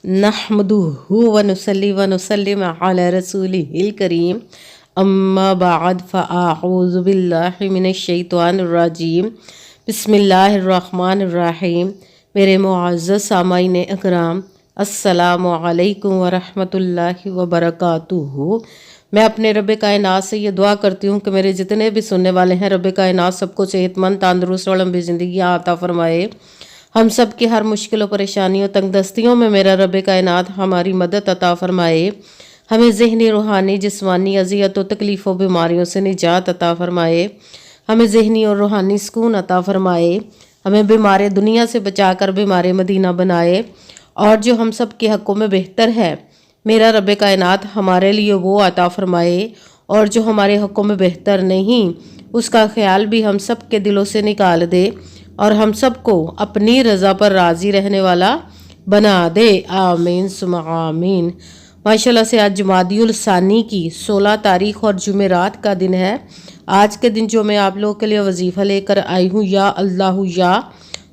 नहमदुहु व नुसल्ली व नुसल्लिम अला रसूलिहिल करीम अम्मा बाद फ़अऊज़ु बिल्लाहि मिनश शैतानिर रजीम बिस्मिल्लाहिर्रहमानिर रहीम। मेरे मुअज़्ज़ज़ सामाईन अकराम, अस्सलामु अलैकुम व रहमतुल्लाहि व बरकातुहू। मैं अपने रब कायनात से ये दुआ करती हूँ कि मेरे जितने भी सुनने वाले हैं, रब कायनात सबको सेहतमंद, तंदुरुस्त और लंबी ज़िंदगी अता फरमाए। हम सब की हर मुश्किलों, परेशानियों, तंगदस्तियों में मेरा रब कायनात हमारी मदद अता फरमाए। हमें ज़हनी, रूहानी, जिस्मानी अज़ियतों, तकलीफ़ों, बीमारियों से निजात अता फरमाए। हमें ज़हनी और रूहानी सुकून अता फरमाए। हमें बीमार दुनिया से बचाकर बीमार मदीना बनाए। और जो हम सब के हक़ों में बेहतर है, मेरा रब कायनात हमारे लिए वो अता फरमाए। और जो हमारे हक़ों में बेहतर नहीं, उसका ख्याल भी हम सब के दिलों से निकाल दे और हम सबको अपनी रज़ा पर राज़ी रहने वाला बना दे। आमीन सुम्मा आमीन। माशाल्लाह से आज जुमादियुल सानी की 16 तारीख और जुमेरात का दिन है। आज के दिन जो मैं आप लोगों के लिए वजीफ़ा लेकर आई हूँ, या अल्लाह या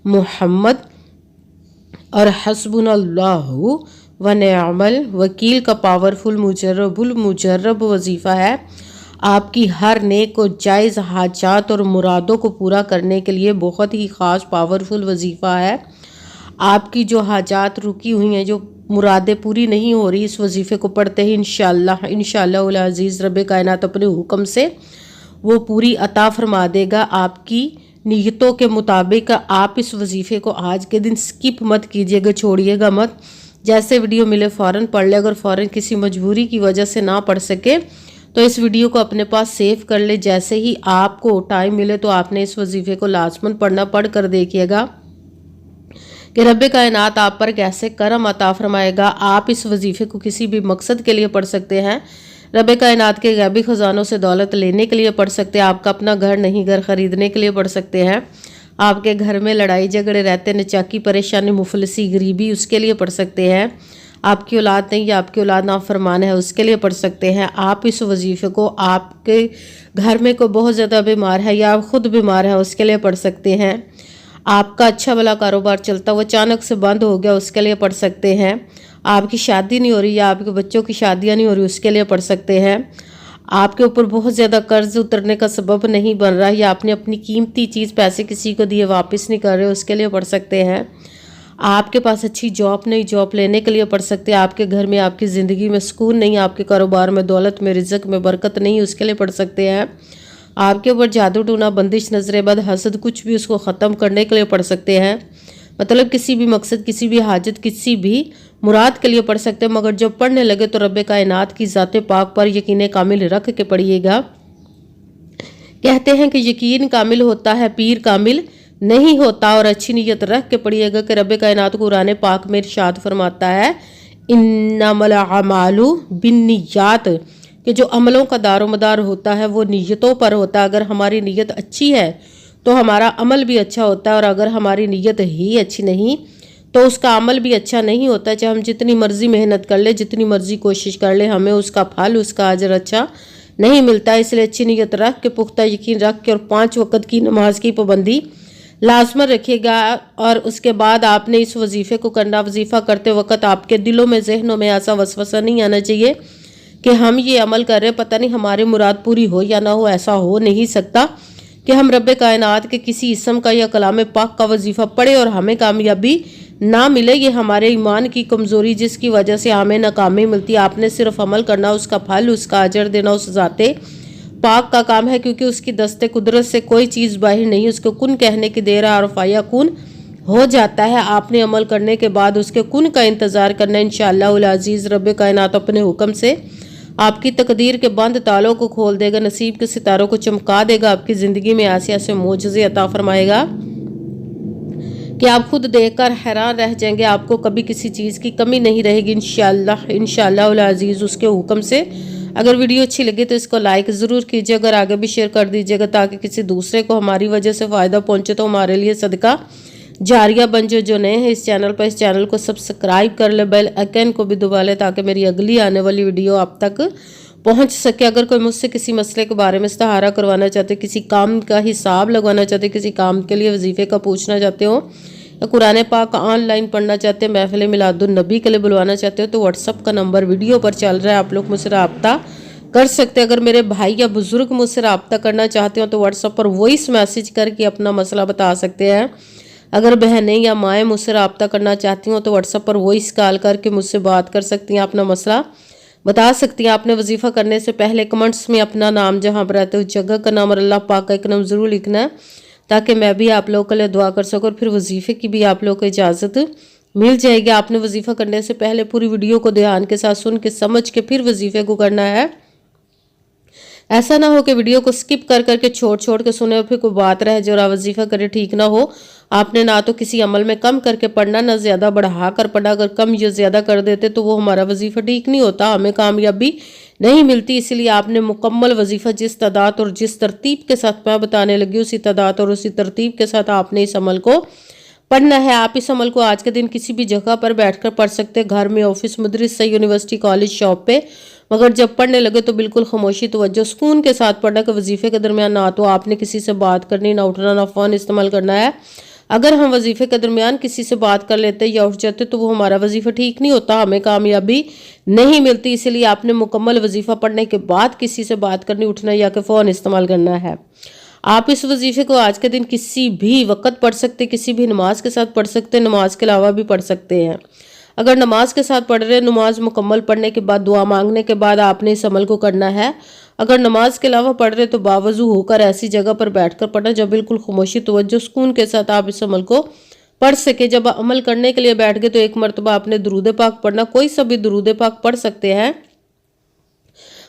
मुहम्मद और हस्बुनल्लाहु व निअमल वकील का पावरफुल मुजर्रब वजीफ़ा है। आपकी हर नेक और जायज़ हाजात और मुरादों को पूरा करने के लिए बहुत ही ख़ास पावरफुल वजीफ़ा है। आपकी जो हाजात रुकी हुई हैं, जो मुरादें पूरी नहीं हो रही, इस वजीफ़े को पढ़ते ही इंशाअल्लाह उल अज़ीज़ रब कायनात अपने हुक्म से वो पूरी अता फरमा देगा। आपकी नीयतों के मुताबिक आप इस वजीफ़े को आज के दिन स्किप मत कीजिएगा, छोड़िएगा मत। जैसे वीडियो मिले फ़ौरन पढ़ ले। अगर फ़ौरन किसी मजबूरी की वजह से ना पढ़ सके तो इस वीडियो को अपने पास सेव कर ले। जैसे ही आपको टाइम मिले तो आपने इस वजीफ़े को लाजमन पढ़ना। पढ़ कर देखिएगा कि रब कायनात आप पर कैसे करम अता फरमाएगा। आप इस वजीफ़े को किसी भी मकसद के लिए पढ़ सकते हैं। रब कायनात के गैबी ख़जानों से दौलत लेने के लिए पढ़ सकते हैं। आपका अपना घर नहीं, घर ख़रीदने के लिए पढ़ सकते हैं। आपके घर में लड़ाई झगड़े रहते, नचाकी, परेशानी, मुफलिसी, गरीबी, उसके लिए पढ़ सकते हैं। आपकी औलाद नहीं या आपकी औलाद नाफरमान है, उसके लिए पढ़ सकते हैं। आप इस वजीफ़े को आपके घर में कोई बहुत ज़्यादा बीमार है या आप ख़ुद बीमार है, उसके लिए पढ़ सकते हैं। आपका अच्छा भला कारोबार चलता हुआ अचानक से बंद हो गया, उसके लिए पढ़ सकते हैं। आपकी शादी नहीं हो रही या आपके बच्चों की शादियाँ नहीं हो रही, उसके लिए पढ़ सकते हैं। आपके ऊपर बहुत ज़्यादा कर्ज उतरने का सबब नहीं बन रहा या आपने अपनी कीमती चीज़ पैसे किसी को दिए वापस नहीं कर रहे, उसके लिए पढ़ सकते हैं। आपके पास अच्छी जॉब नहीं, जॉब लेने के लिए पढ़ सकते हैं। आपके घर में, आपकी ज़िंदगी में सुकून नहीं, आपके कारोबार में, दौलत में, रिज़्क़ में बरकत नहीं, उसके लिए पढ़ सकते हैं। आपके ऊपर जादू टूना, बंदिश, नजर बद, हसद, कुछ भी, उसको ख़त्म करने के लिए पढ़ सकते हैं। मतलब किसी भी मकसद, किसी भी हाजत, किसी भी मुराद के लिए पढ़ सकते हैं। मगर जब पढ़ने लगे तो रब कायनात की ज़ात पाक पर यकीन कामिल रख के पढ़िएगा। कहते हैं कि यकीन कामिल होता है, पीर कामिल नहीं होता। और अच्छी नीयत रख के पढ़िएगा कि रब कायनात कुरान पाक में इरशाद फरमाता है, इन्नमल अमालु बिन्नियात, कि जो अमलों का दारोमदार होता है वो नीयतों पर होता है। अगर हमारी नीयत अच्छी है तो हमारा अमल भी अच्छा होता है, और अगर हमारी नीयत ही अच्छी नहीं तो उसका अमल भी अच्छा नहीं होता। चाहे हम जितनी मर्जी मेहनत कर ले, जितनी मर्जी कोशिश कर ले, हमें उसका फल, उसका अजर अच्छा नहीं मिलता। इसलिए अच्छी नीयत रख के, पुख्ता यकीन रख के, और 5 वक़्त की नमाज की पाबंदी लाजमन रखिएगा। और उसके बाद आपने इस वजीफ़े को करना। वजीफ़ा करते वक्त आपके दिलों में, जहनों में ऐसा वसवसा नहीं आना चाहिए कि हम ये अमल कर रहे हैं, पता नहीं हमारी मुराद पूरी हो या ना हो। ऐसा हो नहीं सकता कि हम रब कायनात के किसी इसम का या कलाम पाक का वजीफ़ा पढ़े और हमें कामयाबी ना मिले। ये हमारे ईमान की कमज़ोरी, जिसकी वजह से हमें नाकामी मिलती है। आपने सिर्फ अमल करना, उसका फल, उसका अजर देना उस ज़ाते पाक का काम है, क्योंकि उसकी दस्ते कुदरत से कोई चीज़ बाहर नहीं। उसको कुन कहने की देर है और फाया कुन हो जाता है। आपने अमल करने के बाद उसके कुन का इंतज़ार करना। इंशाअल्लाह उल अज़ीज़ रब कायनात अपने हुक्म से आपकी तकदीर के बंद तालों को खोल देगा, नसीब के सितारों को चमका देगा। आपकी ज़िंदगी में ऐसे ऐसे मोजज़े अता फरमाएगा कि आप खुद देखकर हैरान रह जाएंगे। आपको कभी किसी चीज़ की कमी नहीं रहेगी इंशाअल्लाह उल अज़ीज़ उसके हुक्म से। अगर वीडियो अच्छी लगे तो इसको लाइक ज़रूर कीजिए, अगर आगे भी शेयर कर दीजिएगा ताकि किसी दूसरे को हमारी वजह से फ़ायदा पहुँचे तो हमारे लिए सदका जारिया बन। जो नए हैं इस चैनल पर, इस चैनल को सब्सक्राइब कर ले, बेल आइकन को भी दबा ले ताकि मेरी अगली आने वाली वीडियो आप तक पहुंच सके। अगर कोई मुझसे किसी मसले के बारे में इस्तिहारा करवाना चाहते, किसी काम का हिसाब लगवाना चाहते, किसी काम के लिए वजीफे का पूछना चाहते हो, قرآن پاک آن لائن پڑھنا چاہتے ہیں، محفل میلاد النبی کے لیے بلوانا چاہتے ہو تو واٹس ایپ کا نمبر ویڈیو پر چل رہا ہے، آپ لوگ مجھ سے رابطہ کر سکتے ہیں۔ اگر میرے بھائی یا بزرگ مجھ سے رابطہ کرنا چاہتے ہو تو واٹس ایپ پر وائس میسج کر کے اپنا مسئلہ بتا سکتے ہیں۔ اگر بہنیں یا مائیں مجھ سے رابطہ کرنا چاہتی ہوں تو واٹس ایپ پر وائس کال کر کے مجھ سے بات کر سکتی ہیں، اپنا مسئلہ بتا سکتی ہیں۔ آپ نے وظیفہ کرنے سے پہلے کمنٹس میں اپنا نام، جہاں پر رہتے ہو جگہ کا نام اور اللہ پاک کا ایک نام ضرور لکھنا ہے، تاکہ میں بھی آپ لوگوں کے لیے دعا کر سکوں، اور پھر وظیفے کی بھی آپ لوگوں کو اجازت مل جائے گی۔ آپ نے وظیفہ کرنے سے پہلے پوری ویڈیو کو دھیان کے ساتھ سن کے سمجھ کے پھر وظیفے کو کرنا ہے۔ ایسا نہ ہو کہ ویڈیو کو سکپ کر کے چھوڑ کے سنے اور پھر کوئی بات رہ جائے اور وظیفہ کرے ٹھیک نہ ہو۔ آپ نے نہ تو کسی عمل میں کم کر کے پڑھنا، نہ زیادہ بڑھا کر پڑھنا۔ اگر کم یا زیادہ کر دیتے تو وہ ہمارا وظیفہ ٹھیک نہیں ہوتا، ہمیں کامیابی نہیں ملتی۔ اس لیے آپ نے مکمل وظیفہ جس تعداد اور جس ترتیب کے ساتھ میں بتانے لگی، اسی تعداد اور اسی ترتیب کے ساتھ آپ نے اس عمل کو پڑھنا ہے۔ آپ اس عمل کو آج کے دن کسی بھی جگہ پر بیٹھ کر پڑھ سکتے، گھر میں، آفس، مدرسہ، یونیورسٹی، کالج، شاپ پہ، مگر جب پڑھنے لگے تو بالکل خاموشی، توجہ، سکون کے ساتھ پڑھنا کہ وظیفے کے درمیان نہ تو آپ نے کسی سے بات کرنی، نہ اٹھنا، نہ فون استعمال کرنا ہے۔ اگر ہم وظیفے کے درمیان کسی سے بات کر لیتے یا اٹھ جاتے تو وہ ہمارا وظیفہ ٹھیک نہیں ہوتا، ہمیں کامیابی نہیں ملتی۔ اس لیے آپ نے مکمل وظیفہ پڑھنے کے بعد کسی سے بات کرنی، اٹھنا یا کہ فون استعمال کرنا ہے۔ آپ اس وظیفے کو آج کے دن کسی بھی وقت پڑھ سکتے، کسی بھی نماز کے ساتھ پڑھ سکتے، نماز کے علاوہ بھی پڑھ سکتے ہیں۔ اگر نماز کے ساتھ پڑھ رہے، نماز مکمل پڑھنے کے بعد دعا مانگنے کے بعد آپ نے اس عمل کو کرنا ہے۔ اگر نماز کے علاوہ پڑھ رہے تو باوضو ہو کر ایسی جگہ پر بیٹھ کر پڑھنا جب بالکل خاموشی، توجہ، سکون کے ساتھ آپ اس عمل کو پڑھ سکے۔ جب عمل کرنے کے لیے بیٹھ گئے تو ایک مرتبہ آپ نے درود پاک پڑھنا، کوئی سا بھی درود پاک پڑھ سکتے ہیں،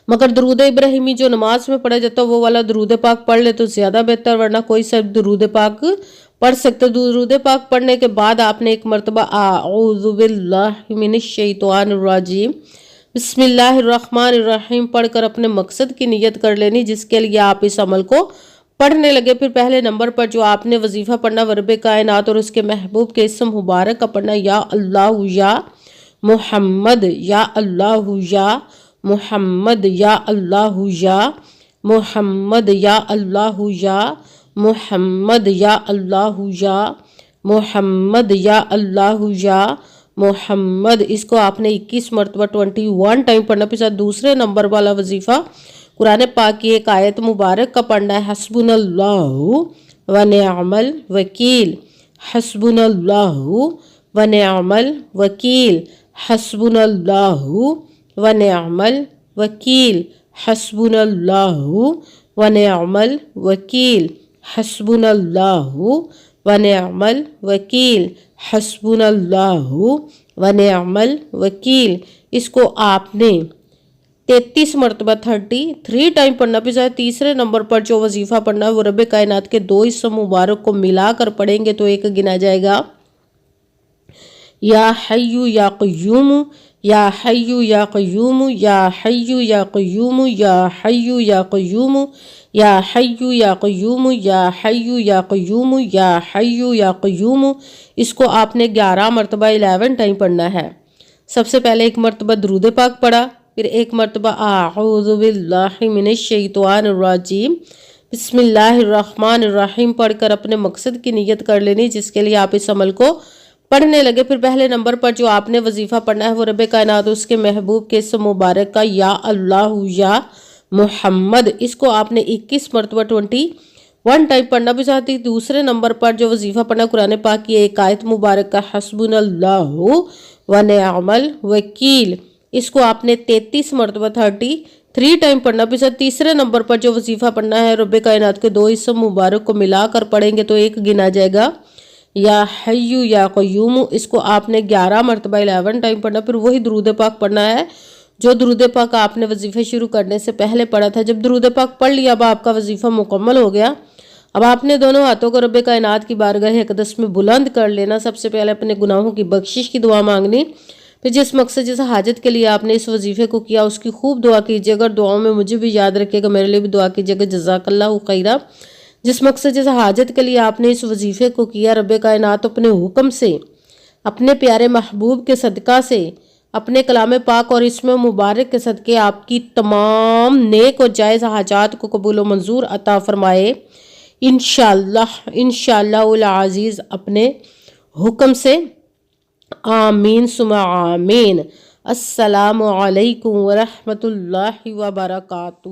مگر درود ابراہیمی جو نماز میں پڑھا جاتا ہے وہ والا درود پاک پڑھ لے تو زیادہ بہتر، ورنہ کوئی سا درود پاک پڑھ سکتے۔ درود پاک پڑھنے کے بعد آپ نے ایک مرتبہ اعوذ باللہ من الشیطان الرجیم بسم اللہ الرحمن الرحیم پڑھ کر اپنے مقصد کی نیت کر لینی، جس کے لیے آپ اس عمل کو پڑھنے لگے۔ پھر پہلے نمبر پر جو آپ نے وظیفہ پڑھنا، رب کائنات اور اس کے محبوب کے اسم مبارک کا پڑھنا، یا اللہ یا محمد، یا اللہ یا محمد، یا اللہ یا محمد، یا اللہ یا محمد، یا اللہ یا محمد، یا اللہ یا محمد۔ اس کو آپ نے 21 مرتبہ 21 ٹائم پڑھنا۔ پھر دوسرے نمبر والا وظیفہ قرآن پاک کی ایک آیت مبارک کا پڑھنا ہے، حسبنا اللہ و نعم الوکیل، حسبنا اللہ و نعم الوکیل، حسبنا اللہ و نعم الوکیل، حسبنا اللہ و نعم الوکیل، حسبنا اللہ و نعم الوکیل، حسبنا اللہ و نعم الوکیل۔ اس کو آپ نے 33 مرتبہ 33 ٹائم پڑھنا۔ پھر تیسرے نمبر پر جو وظیفہ پڑھنا ہے وہ رب کائنات کے 2 اسم مبارک کو ملا کر پڑھیں گے تو ایک گنا جائے گا، یا حی یا قیوم، یا حی یا قیوم، یا حی یا قیوم، یا حی یا قیوم، یا حی یا قیوم، یا حی یا قیوم، یا حی یا قیوم۔ اس کو آپ نے 11 مرتبہ 11 ٹائم پڑھنا ہے۔ سب سے پہلے ایک مرتبہ درود پاک پڑھا، پھر ایک مرتبہ اعوذ باللہ من الشیطان الرجیم بسم اللہ الرحمن الرحیم پڑھ کر اپنے مقصد کی نیت کر لینی، جس کے لیے آپ اس عمل کو پڑھنے لگے۔ پھر پہلے نمبر پر جو آپ نے وظیفہ پڑھنا ہے وہ رب کائنات اس کے محبوب کے اسم مبارک کا، یا اللہ یا محمد، اس کو آپ نے 21 مرتبہ 21 ٹائم پڑھنا۔ بھی ساتھ ہی دوسرے نمبر پر جو وظیفہ پڑھنا قرآن پاک کی ایک آیت مبارک کا، حسبنا اللہ و نعم الوکیل، اس کو آپ نے 33 مرتبہ 33 ٹائم پڑھنا۔ بھی ساتھ تیسرے نمبر پر جو وظیفہ پڑھنا ہے رب کائنات کے 2 اسم مبارک کو ملا کر پڑھیں گے تو ایک گنا جائے گا، یا حی یا قیوم، اس کو آپ نے 11 مرتبہ 11 ٹائم پڑھنا۔ پھر وہی درود پاک پڑھنا ہے جو درود پاک آپ نے وظیفے شروع کرنے سے پہلے پڑھا تھا۔ جب درود پاک پڑھ لیا، اب آپ کا وظیفہ مکمل ہو گیا۔ اب آپ نے دونوں ہاتھوں کو رب کائنات کی بارگاہ اقدس میں بلند کر لینا۔ سب سے پہلے اپنے گناہوں کی بخشش کی دعا مانگنی، پھر جس مقصد جس حاجت کے لیے آپ نے اس وظیفے کو کیا اس کی خوب دعا کیجیے۔ اگر دعاؤں میں مجھے بھی یاد رکھے گا، میرے لیے بھی دعا کیجیے گا، جزاک اللہ خیرہ۔ جس مقصد جس حاجت کے لیے آپ نے اس وظیفے کو کیا، رب کائنات اپنے حکم سے، اپنے پیارے محبوب کے صدقہ سے، اپنے کلام پاک اور اسم مبارک کے صدقے آپ کی تمام نیک و جائز حاجات کو قبول و منظور عطا فرمائے۔ انشاءاللہ العزیز اپنے حکم سے آمین سما آمین۔ السلام علیکم ورحمۃ اللہ وبرکاتہ۔